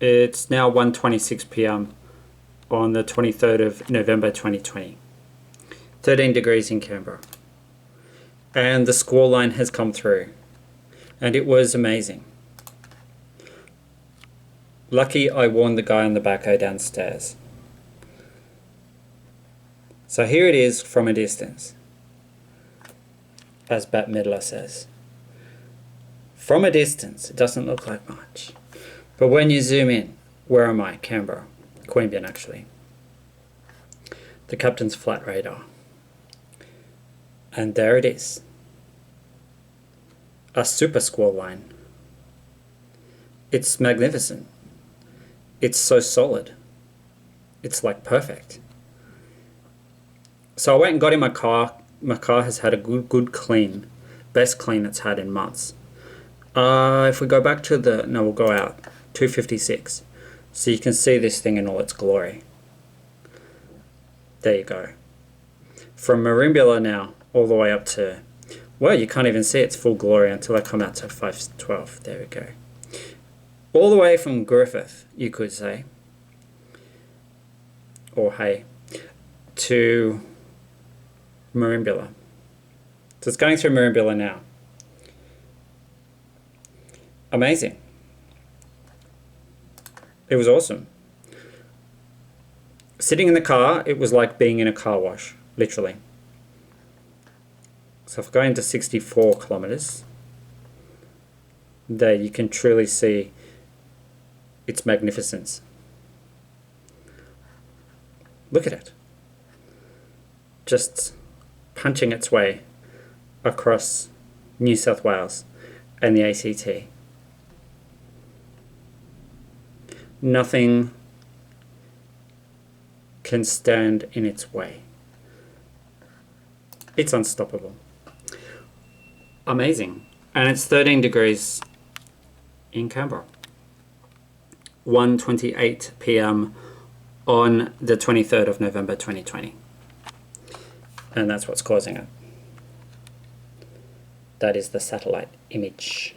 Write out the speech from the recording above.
It's now 1:26 p.m. on the 23rd of November 2020. 13 degrees in Canberra. And the squall line has come through. And it was amazing. Lucky I warned the guy on the backhoe downstairs. So here it is from a distance, as Bat Midler says. From a distance, it doesn't look like much. But when you zoom in, where am I? Canberra. Queanbeyan, actually. The captain's flat radar. And there it is. A super squall line. It's magnificent. It's so solid. It's like perfect. So I went and got in my car. My car has had a good clean. Best clean it's had in months. If we go back to we'll go out. 256. So you can see this thing in all its glory. There you go. From Marimbula now, all the way up to, well, you can't even see its full glory until I come out to 512. There we go. All the way from Griffith, you could say, or hey, to Marimbula. So it's going through Marimbula now. Amazing. It was awesome. Sitting in the car, it was like being in a car wash, literally. So if I go into 64 kilometers, there you can truly see its magnificence. Look at it. Just punching its way across New South Wales and the ACT. Nothing can stand in its way. It's unstoppable. Amazing. And it's 13 degrees in Canberra. 1:28 p.m. on the 23rd of November 2020. And that's what's causing it. That is the satellite image.